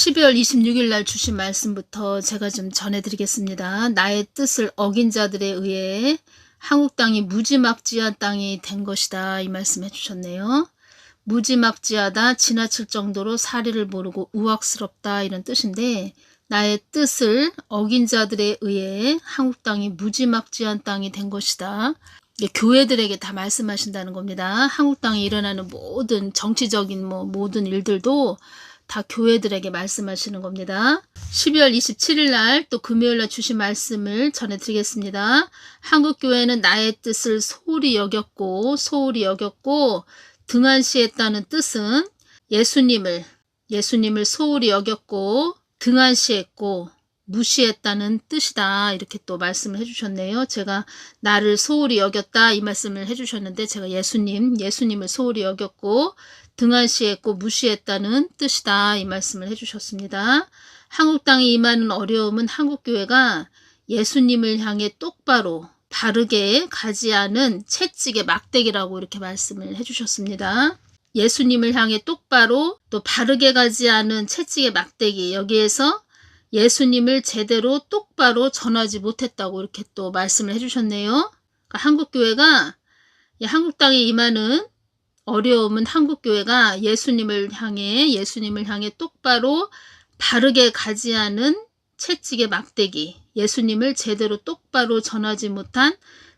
12월 26일 날 주신 말씀부터 제가 좀 전해드리겠습니다. 나의 뜻을 어긴 자들에 의해 한국 땅이 무지막지한 땅이 된 것이다. 이 말씀 해주셨네요. 무지막지하다, 지나칠 정도로 사리를 모르고 우악스럽다, 이런 뜻인데, 나의 뜻을 어긴 자들에 의해 한국 땅이 무지막지한 땅이 된 것이다. 교회들에게 다 말씀하신다는 겁니다. 한국 땅에 일어나는 모든 정치적인 모든 일들도 다 교회들에게 말씀하시는 겁니다. 12월 27일 날 또 금요일 날 주신 말씀을 전해드리겠습니다. 한국교회는 나의 뜻을 소홀히 여겼고 등한시했다는 뜻은 예수님을 소홀히 여겼고 등한시했고 무시했다는 뜻이다. 이렇게 또 말씀을 해주셨네요. 제가 나를 소홀히 여겼다 이 말씀을 해주셨는데, 제가 예수님을 소홀히 여겼고 등한시했고 무시했다는 뜻이다. 이 말씀을 해주셨습니다. 한국 땅에 임하는 어려움은 한국교회가 예수님을 향해 똑바로 바르게 가지 않은 채찍의 막대기라고 이렇게 말씀을 해주셨습니다. 예수님을 향해 똑바로 또 바르게 가지 않은 채찍의 막대기, 여기에서 예수님을 제대로 똑바로 전하지 못했다고 이렇게 또 말씀을 해주셨네요. 그러니까 한국교회가 한국 땅에 임하는 어려움은 한국교회가 예수님을 향해 똑바로 바르게 가지 않은 채찍의 막대기, 예수님을 제대로 똑바로 전하지 못한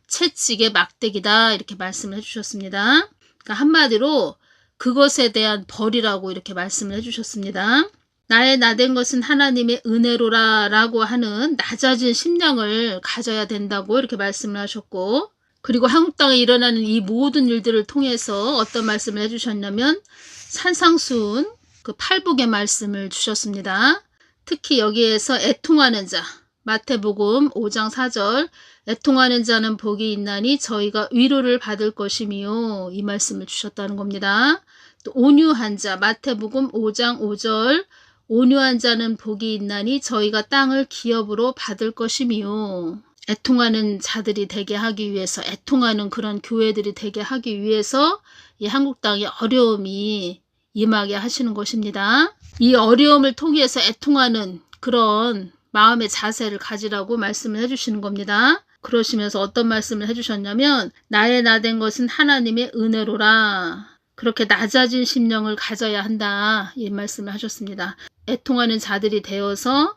채찍의 막대기다, 이렇게 말씀을 해주셨습니다. 그러니까 한마디로 그것에 대한 벌이라고 이렇게 말씀을 해주셨습니다. 나의 나된 것은 하나님의 은혜로라 라고 하는 낮아진 심령을 가져야 된다고 이렇게 말씀을 하셨고, 그리고 한국 땅에 일어나는 이 모든 일들을 통해서 어떤 말씀을 해주셨냐면 산상수훈 그 팔복의 말씀을 주셨습니다. 특히 여기에서 애통하는 자, 마태복음 5장 4절, 애통하는 자는 복이 있나니 저희가 위로를 받을 것이며, 이 말씀을 주셨다는 겁니다. 또 온유한 자, 마태복음 5장 5절, 온유한 자는 복이 있나니 저희가 땅을 기업으로 받을 것이며, 애통하는 자들이 되게 하기 위해서, 애통하는 그런 교회들이 되게 하기 위해서 이 한국 땅에 어려움이 임하게 하시는 것입니다. 이 어려움을 통해서 애통하는 그런 마음의 자세를 가지라고 말씀을 해주시는 겁니다. 그러시면서 어떤 말씀을 해주셨냐면 나의 나된 것은 하나님의 은혜로라, 그렇게 낮아진 심령을 가져야 한다, 이 말씀을 하셨습니다. 애통하는 자들이 되어서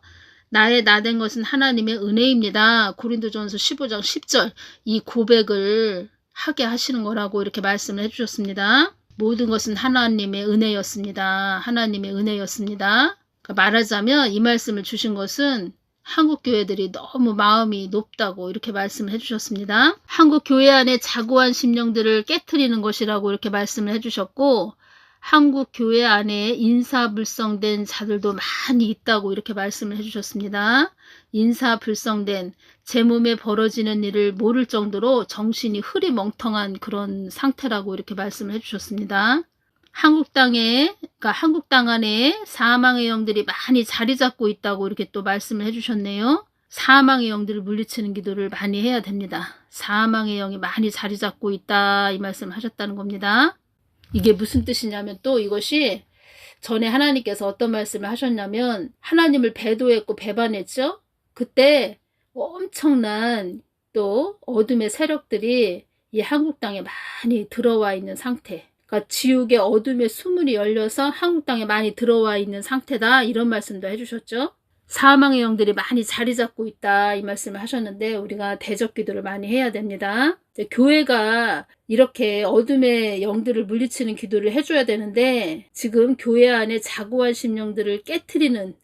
나의 나된 것은 하나님의 은혜입니다. 고린도전서 15장 10절 이 고백을 하게 하시는 거라고 이렇게 말씀을 해주셨습니다. 모든 것은 하나님의 은혜였습니다. 하나님의 은혜였습니다. 그러니까 말하자면 이 말씀을 주신 것은 한국 교회들이 너무 마음이 높다고 이렇게 말씀을 해주셨습니다. 한국 교회 안에 자고한 심령들을 깨트리는 것이라고 이렇게 말씀을 해주셨고, 한국 교회 안에 인사불성된 자들도 많이 있다고 이렇게 말씀을 해주셨습니다. 인사불성된, 제 몸에 벌어지는 일을 모를 정도로 정신이 흐리멍텅한 그런 상태라고 이렇게 말씀을 해주셨습니다. 한국 땅 안에 사망의 영들이 많이 자리 잡고 있다고 이렇게 또 말씀을 해주셨네요. 사망의 영들을 물리치는 기도를 많이 해야 됩니다. 사망의 영이 많이 자리 잡고 있다, 이 말씀을 하셨다는 겁니다. 이게 무슨 뜻이냐면, 또 이것이 전에 하나님께서 어떤 말씀을 하셨냐면, 하나님을 배도했고 배반했죠. 그때 엄청난 또 어둠의 세력들이 이 한국 땅에 많이 들어와 있는 상태, 그러니까 지옥의 어둠의 수문이 열려서 한국 땅에 많이 들어와 있는 상태다, 이런 말씀도 해주셨죠. 사망의 영들이 많이 자리 잡고 있다, 이 말씀을 하셨는데, 우리가 대적 기도를 많이 해야 됩니다. 교회가 이렇게 어둠의 영들을 물리치는 기도를 해줘야 되는데, 지금 교회 안에 자고한 심령들을 깨트리는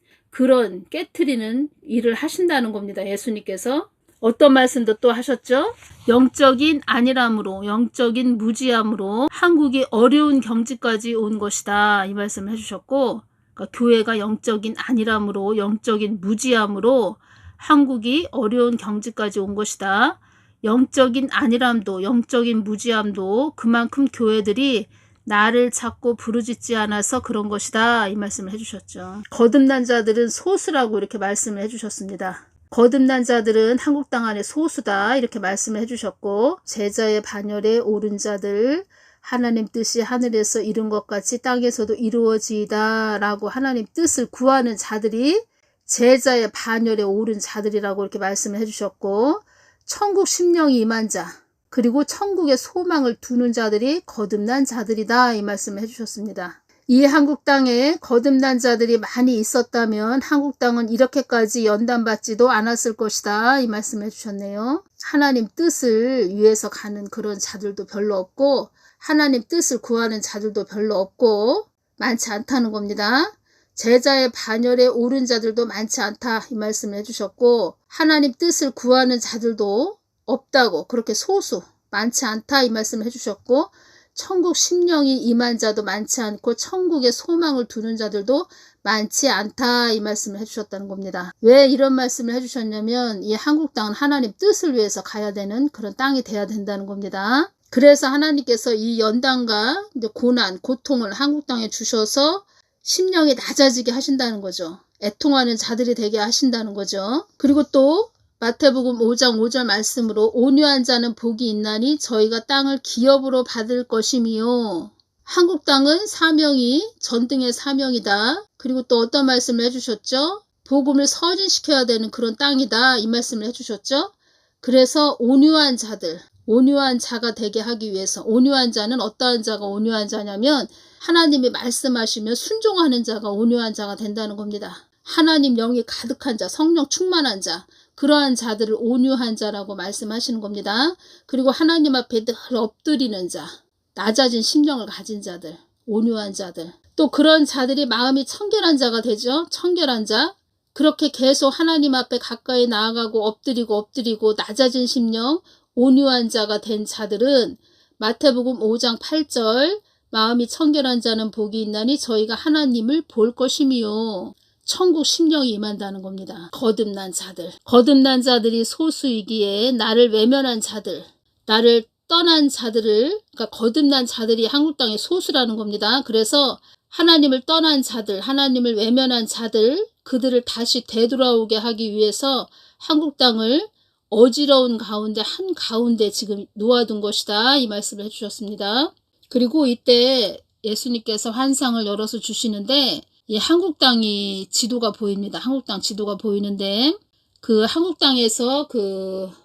일을 하신다는 겁니다. 예수님께서 어떤 말씀도 또 하셨죠? 영적인 안일함으로, 영적인 무지함으로 한국이 어려운 경지까지 온 것이다, 이 말씀을 해주셨고, 그러니까 교회가 영적인 안일함으로, 영적인 무지함으로 한국이 어려운 경지까지 온 것이다. 영적인 안일함도, 영적인 무지함도 그만큼 교회들이 나를 찾고 부르짖지 않아서 그런 것이다, 이 말씀을 해주셨죠. 거듭난 자들은 소수라고 이렇게 말씀을 해주셨습니다. 거듭난 자들은 한국 땅 안에 소수다, 이렇게 말씀을 해주셨고, 제자의 반열에 오른 자들, 하나님 뜻이 하늘에서 이룬 것 같이 땅에서도 이루어지이다 라고 하나님 뜻을 구하는 자들이 제자의 반열에 오른 자들이라고 이렇게 말씀을 해주셨고, 천국 심령이 임한 자, 그리고 천국의 소망을 두는 자들이 거듭난 자들이다 이 말씀을 해주셨습니다. 이 한국 땅에 거듭난 자들이 많이 있었다면 한국 땅은 이렇게까지 연단받지도 않았을 것이다 이 말씀을 해주셨네요. 하나님 뜻을 위해서 가는 그런 자들도 별로 없고, 하나님 뜻을 구하는 자들도 별로 없고 많지 않다는 겁니다. 제자의 반열에 오른 자들도 많지 않다 이 말씀을 해주셨고, 하나님 뜻을 구하는 자들도 없다고, 그렇게 소수 많지 않다 이 말씀을 해주셨고, 천국 심령이 임한 자도 많지 않고 천국의 소망을 두는 자들도 많지 않다 이 말씀을 해주셨다는 겁니다. 왜 이런 말씀을 해주셨냐면, 이 한국 땅은 하나님 뜻을 위해서 가야 되는 그런 땅이 돼야 된다는 겁니다. 그래서 하나님께서 이 연단과 고난, 고통을 한국 땅에 주셔서 심령이 낮아지게 하신다는 거죠. 애통하는 자들이 되게 하신다는 거죠. 그리고 또 마태복음 5장 5절 말씀으로 온유한 자는 복이 있나니 저희가 땅을 기업으로 받을 것이미요. 한국 땅은 사명이 전등의 사명이다. 그리고 또 어떤 말씀을 해주셨죠? 복음을 서진시켜야 되는 그런 땅이다 이 말씀을 해주셨죠. 그래서 온유한 자들, 온유한 자가 되게 하기 위해서, 온유한 자는 어떠한 자가 온유한 자냐면 하나님이 말씀하시면 순종하는 자가 온유한 자가 된다는 겁니다. 하나님 영이 가득한 자, 성령 충만한 자, 그러한 자들을 온유한 자라고 말씀하시는 겁니다. 그리고 하나님 앞에 늘 엎드리는 자, 낮아진 심령을 가진 자들, 온유한 자들, 또 그런 자들이 마음이 청결한 자가 되죠. 청결한 자, 그렇게 계속 하나님 앞에 가까이 나아가고 엎드리고 낮아진 심령, 온유한 자가 된 자들은 마태복음 5장 8절 마음이 청결한 자는 복이 있나니 저희가 하나님을 볼 것이미요. 천국 심령이 임한다는 겁니다. 거듭난 자들, 거듭난 자들이 소수이기에 나를 외면한 자들, 나를 떠난 자들을, 그러니까 거듭난 자들이 한국 땅의 소수라는 겁니다. 그래서 하나님을 떠난 자들, 하나님을 외면한 자들, 그들을 다시 되돌아오게 하기 위해서 한국 땅을 어지러운 가운데 한가운데 지금 놓아둔 것이다 이 말씀을 해주셨습니다. 그리고 이때 예수님께서 환상을 열어서 주시는데, 이 한국 땅이 지도가 보입니다. 한국 땅 지도가 보이는데, 그 한국 땅에서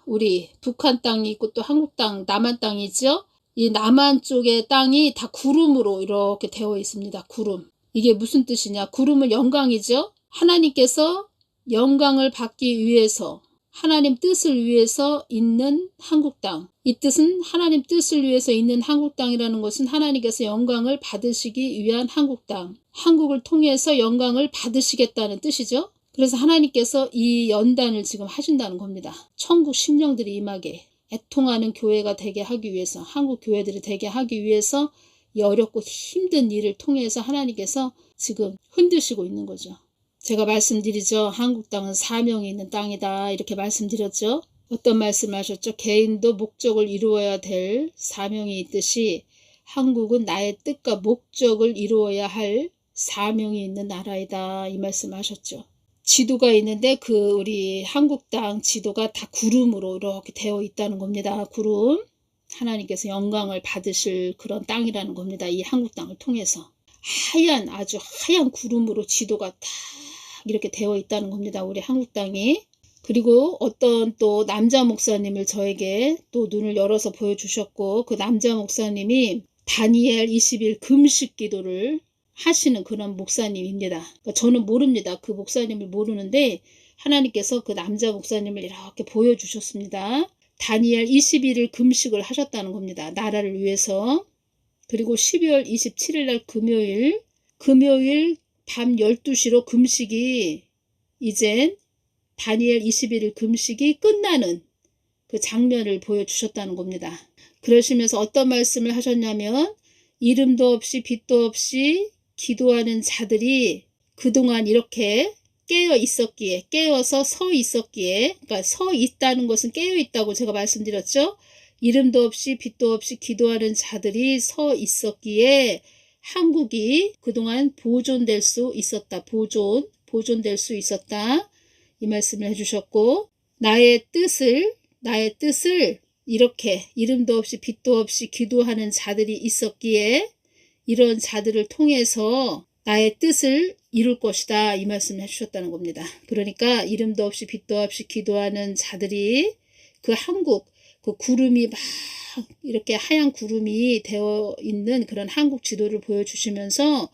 우리 북한 땅이 있고 또 한국 땅, 남한 땅이 있죠. 이 남한 쪽의 땅이 다 구름으로 이렇게 되어 있습니다. 구름. 이게 무슨 뜻이냐? 구름은 영광이죠. 하나님께서 영광을 받기 위해서, 하나님 뜻을 위해서 있는 한국 땅. 이 뜻은 하나님 뜻을 위해서 있는 한국 땅이라는 것은 하나님께서 영광을 받으시기 위한 한국 땅. 한국을 통해서 영광을 받으시겠다는 뜻이죠. 그래서 하나님께서 이 연단을 지금 하신다는 겁니다. 천국 심령들이 임하게, 애통하는 교회가 되게 하기 위해서, 한국 교회들이 되게 하기 위해서 이 어렵고 힘든 일을 통해서 하나님께서 지금 흔드시고 있는 거죠. 제가 말씀드리죠. 한국 땅은 사명이 있는 땅이다 이렇게 말씀드렸죠. 어떤 말씀을 하셨죠? 개인도 목적을 이루어야 될 사명이 있듯이 한국은 나의 뜻과 목적을 이루어야 할 사명이 있는 나라이다 이 말씀을 하셨죠. 지도가 있는데 우리 한국 땅 지도가 다 구름으로 이렇게 되어 있다는 겁니다. 구름. 하나님께서 영광을 받으실 그런 땅이라는 겁니다. 이 한국 땅을 통해서. 아주 하얀 구름으로 지도가 다 이렇게 되어 있다는 겁니다. 우리 한국 땅이. 그리고 어떤 또 남자 목사님을 저에게 또 눈을 열어서 보여주셨고, 그 남자 목사님이 다니엘 20일 금식 기도를 하시는 그런 목사님입니다. 그러니까 저는 모릅니다. 그 목사님을 모르는데 하나님께서 그 남자 목사님을 이렇게 보여주셨습니다. 다니엘 21일 금식을 하셨다는 겁니다. 나라를 위해서. 그리고 12월 27일 날 금요일 밤 12시로 금식이, 이젠 다니엘 21일 금식이 끝나는 그 장면을 보여주셨다는 겁니다. 그러시면서 어떤 말씀을 하셨냐면, 이름도 없이 빛도 없이 기도하는 자들이 그동안 이렇게 깨어 있었기에, 깨어서 서 있었기에, 그러니까 서 있다는 것은 깨어 있다고 제가 말씀드렸죠. 이름도 없이 빛도 없이 기도하는 자들이 서 있었기에 한국이 그동안 보존될 수 있었다. 보존될 수 있었다. 이 말씀을 해주셨고, 나의 뜻을 이렇게 이름도 없이 빛도 없이 기도하는 자들이 있었기에 이런 자들을 통해서 나의 뜻을 이룰 것이다 이 말씀을 해주셨다는 겁니다. 그러니까 이름도 없이 빛도 없이 기도하는 자들이 그 한국 그 구름이 막 이렇게 하얀 구름이 되어 있는 그런 한국 지도를 보여주시면서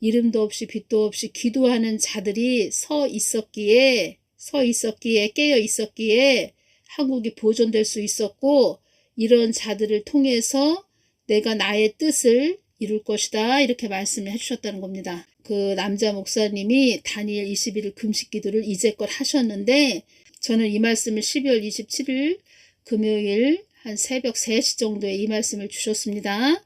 이름도 없이 빛도 없이 기도하는 자들이 서 있었기에 깨어 있었기에 한국이 보존될 수 있었고 이런 자들을 통해서 내가 나의 뜻을 이룰 것이다 이렇게 말씀을 해주셨다는 겁니다. 그 남자 목사님이 다니엘 21일 금식 기도를 이제껏 하셨는데 저는 이 말씀을 12월 27일 금요일 한 새벽 3시 정도에 이 말씀을 주셨습니다.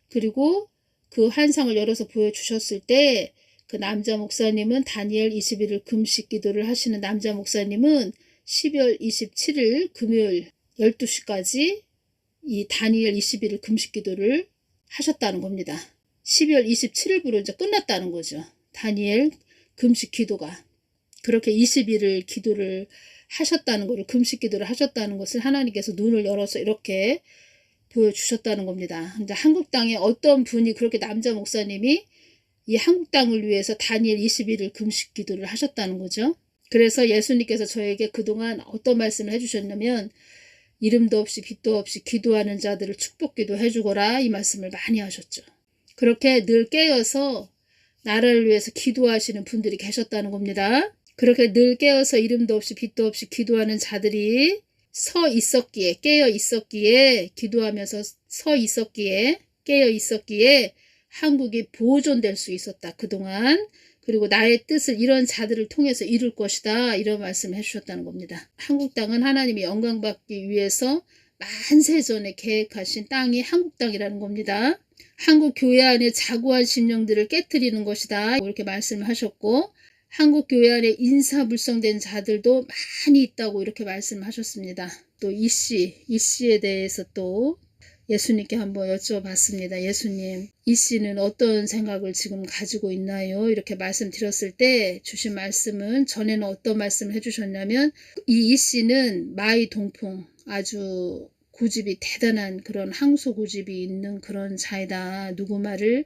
그리고 그 환상을 열어서 보여주셨을 때 그 남자 목사님은 다니엘 21일 금식 기도를 하시는 남자 목사님은 12월 27일 금요일 12시까지 이 다니엘 21일 금식 기도를 하셨다는 겁니다. 12월 27일부로 이제 끝났다는 거죠. 다니엘 금식 기도가. 그렇게 20일을 기도를 하셨다는 것을 금식 기도를 하셨다는 것을 하나님께서 눈을 열어서 이렇게 보여주셨다는 겁니다. 이제 한국 땅에 어떤 분이 그렇게 남자 목사님이 이 한국 땅을 위해서 다니엘 21일 금식 기도를 하셨다는 거죠. 그래서 예수님께서 저에게 그동안 어떤 말씀을 해주셨냐면 이름도 없이 빛도 없이 기도하는 자들을 축복기도 해주거라 이 말씀을 많이 하셨죠. 그렇게 늘 깨어서 나라를 위해서 기도하시는 분들이 계셨다는 겁니다. 그렇게 늘 깨어서 이름도 없이 빛도 없이 기도하는 자들이 서 있었기에 깨어 있었기에 기도하면서 서 있었기에 깨어 있었기에 한국이 보존될 수 있었다 그동안. 그리고 나의 뜻을 이런 자들을 통해서 이룰 것이다 이런 말씀을 해주셨다는 겁니다. 한국 땅은 하나님이 영광받기 위해서 만세전에 계획하신 땅이 한국 땅이라는 겁니다. 한국 교회 안에 자고한 심령들을 깨트리는 것이다 이렇게 말씀을 하셨고 한국 교회 안에 인사불성된 자들도 많이 있다고 이렇게 말씀을 하셨습니다. 또 이 씨에 대해서 또 예수님께 한번 여쭤봤습니다. 예수님, 이 씨는 어떤 생각을 지금 가지고 있나요? 이렇게 말씀드렸을 때 주신 말씀은 전에는 어떤 말씀을 해주셨냐면 이 씨는 마이 동풍 아주 고집이 대단한 그런 항소 고집이 있는 그런 자이다. 누구 말을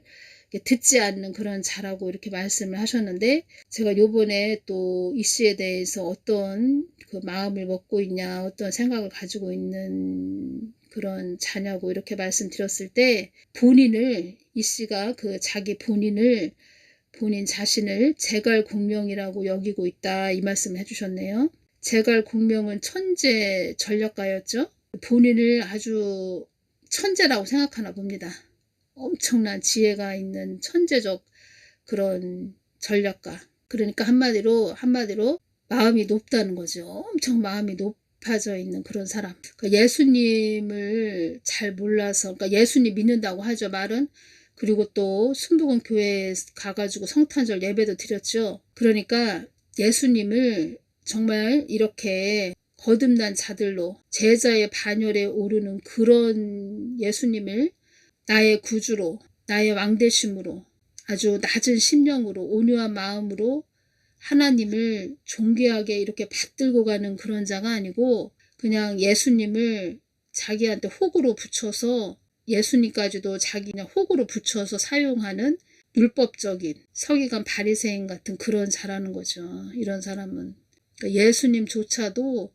듣지 않는 그런 자라고 이렇게 말씀을 하셨는데 제가 요번에 또 이 씨에 대해서 어떤 그 마음을 먹고 있냐 어떤 생각을 가지고 있는 그런 자냐고 이렇게 말씀드렸을 때 본인을 이 씨가 그 자기 본인 자신을 제갈공명이라고 여기고 있다 이 말씀을 해주셨네요. 제갈공명은 천재 전략가였죠. 본인을 아주 천재라고 생각하나 봅니다. 엄청난 지혜가 있는 천재적 그런 전략가. 그러니까 한마디로 마음이 높다는 거죠. 엄청 마음이 높아져 있는 그런 사람. 그러니까 예수님을 잘 몰라서 그러니까 예수님 믿는다고 하죠 말은. 그리고 또 순복음 교회에 가가지고 성탄절 예배도 드렸죠. 그러니까 예수님을 정말 이렇게 거듭난 자들로 제자의 반열에 오르는 그런 예수님을 나의 구주로 나의 왕되심으로 아주 낮은 심령으로 온유한 마음으로 하나님을 존귀하게 이렇게 받들고 가는 그런 자가 아니고 그냥 예수님을 자기한테 호구로 붙여서 예수님까지도 자기 그냥 호구로 붙여서 사용하는 율법적인 서기관 바리새인 같은 그런 자라는 거죠. 이런 사람은 그러니까 예수님조차도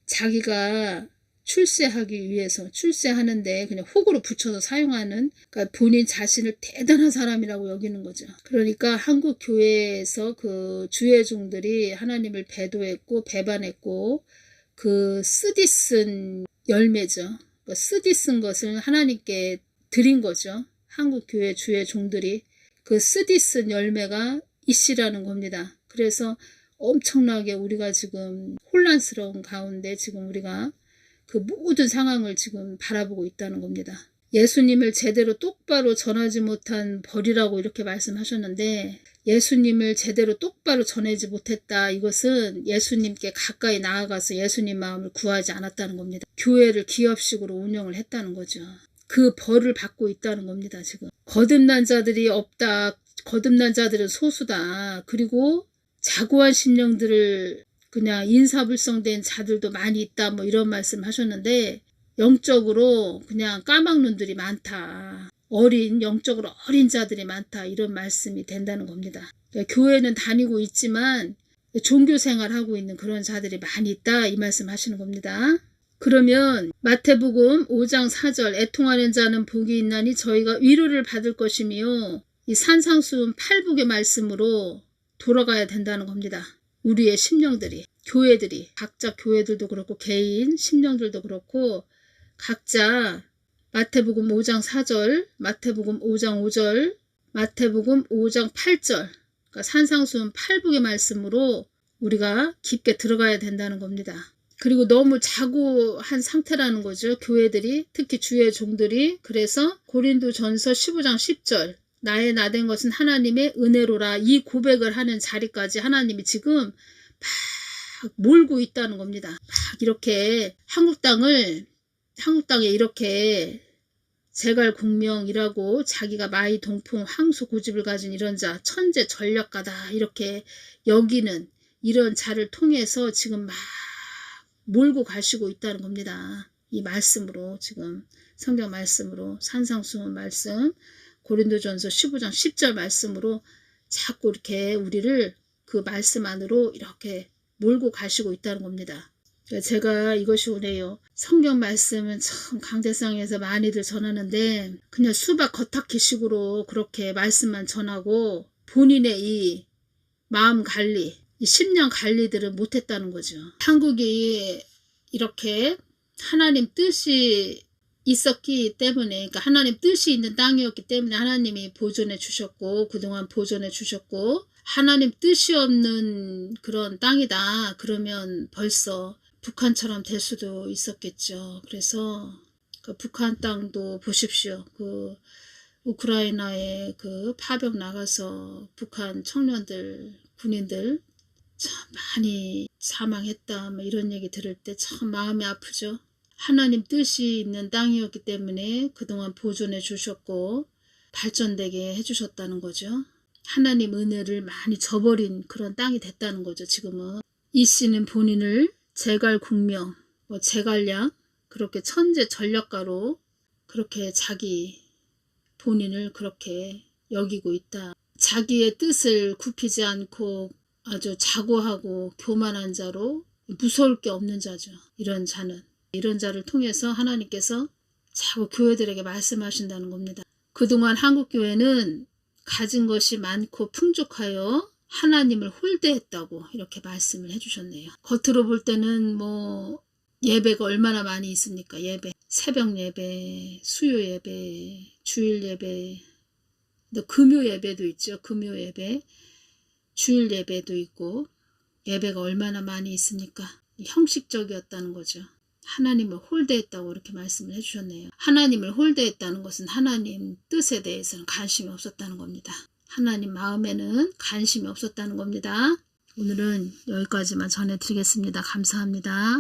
자기가 출세하기 위해서 출세하는데 그냥 호구로 붙여서 사용하는 그러니까 본인 자신을 대단한 사람이라고 여기는 거죠. 그러니까 한국 교회에서 그 주회종들이 하나님을 배도했고 배반했고 그 쓰디쓴 열매죠. 그 쓰디쓴 것을 하나님께 드린 거죠. 한국 교회 주회종들이 그 쓰디쓴 열매가 이씨라는 겁니다. 그래서 엄청나게 우리가 지금 혼란스러운 가운데 지금 우리가 그 모든 상황을 지금 바라보고 있다는 겁니다. 예수님을 제대로 똑바로 전하지 못한 벌이라고 이렇게 말씀하셨는데 예수님을 제대로 똑바로 전하지 못했다. 이것은 예수님께 가까이 나아가서 예수님 마음을 구하지 않았다는 겁니다. 교회를 기업식으로 운영을 했다는 거죠. 그 벌을 받고 있다는 겁니다. 지금 거듭난 자들이 없다. 거듭난 자들은 소수다. 그리고 자고한 심령들을 그냥 인사불성된 자들도 많이 있다 뭐 이런 말씀 하셨는데 영적으로 그냥 까막눈들이 많다. 영적으로 어린 자들이 많다. 이런 말씀이 된다는 겁니다. 교회는 다니고 있지만 종교생활하고 있는 그런 자들이 많이 있다. 이 말씀 하시는 겁니다. 그러면 마태복음 5장 4절 애통하는 자는 복이 있나니 저희가 위로를 받을 것이며 이 산상수훈 8북의 말씀으로 돌아가야 된다는 겁니다. 우리의 심령들이, 교회들이, 각자 교회들도 그렇고 개인 심령들도 그렇고 각자 마태복음 5장 4절, 마태복음 5장 5절, 마태복음 5장 8절, 그러니까 산상수훈 8북의 말씀으로 우리가 깊게 들어가야 된다는 겁니다. 그리고 너무 자고한 상태라는 거죠. 교회들이, 특히 주의 종들이. 그래서 고린도전서 15장 10절 나의 나된 것은 하나님의 은혜로라. 이 고백을 하는 자리까지 하나님이 지금 막 몰고 있다는 겁니다. 막 이렇게 한국 땅에 이렇게 제갈공명이라고 자기가 마이 동풍 황소 고집을 가진 이런 자, 천재 전략가다 이렇게 여기는 이런 자를 통해서 지금 막 몰고 가시고 있다는 겁니다. 이 말씀으로 지금 성경 말씀으로 산상수훈 말씀 고린도전서 15장 10절 말씀으로 자꾸 이렇게 우리를 그 말씀 안으로 이렇게 몰고 가시고 있다는 겁니다. 제가 이것이 오네요. 성경 말씀은 참 강대상에서 많이들 전하는데 그냥 수박 겉핥기식으로 그렇게 말씀만 전하고 본인의 이 마음 관리, 이 심령 관리들은 못했다는 거죠. 한국이 이렇게 하나님 뜻이 있었기 때문에, 그러니까 하나님 뜻이 있는 땅이었기 때문에 하나님이 보존해 주셨고 그동안 보존해 주셨고 하나님 뜻이 없는 그런 땅이다 그러면 벌써 북한처럼 될 수도 있었겠죠. 그래서 그 북한 땅도 보십시오. 그 우크라이나에 그 파병 나가서 북한 청년들, 군인들 참 많이 사망했다 뭐 이런 얘기 들을 때 참 마음이 아프죠. 하나님 뜻이 있는 땅이었기 때문에 그동안 보존해 주셨고 발전되게 해주셨다는 거죠. 하나님 은혜를 많이 저버린 그런 땅이 됐다는 거죠. 지금은 이 씨는 본인을 제갈공명, 제갈량 그렇게 천재 전략가로 그렇게 자기 본인을 그렇게 여기고 있다. 자기의 뜻을 굽히지 않고 아주 자고하고 교만한 자로 무서울 게 없는 자죠. 이런 자는. 이런 자를 통해서 하나님께서 자꾸 교회들에게 말씀하신다는 겁니다. 그동안 한국교회는 가진 것이 많고 풍족하여 하나님을 홀대했다고 이렇게 말씀을 해주셨네요. 겉으로 볼 때는 뭐 예배가 얼마나 많이 있습니까? 예배, 새벽 예배, 수요 예배, 주일 예배, 또 금요 예배도 있죠. 금요 예배, 주일 예배도 있고 예배가 얼마나 많이 있습니까? 형식적이었다는 거죠. 하나님을 홀대했다고 이렇게 말씀을 해주셨네요. 하나님을 홀대했다는 것은 하나님 뜻에 대해서는 관심이 없었다는 겁니다. 하나님 마음에는 관심이 없었다는 겁니다. 오늘은 여기까지만 전해드리겠습니다. 감사합니다.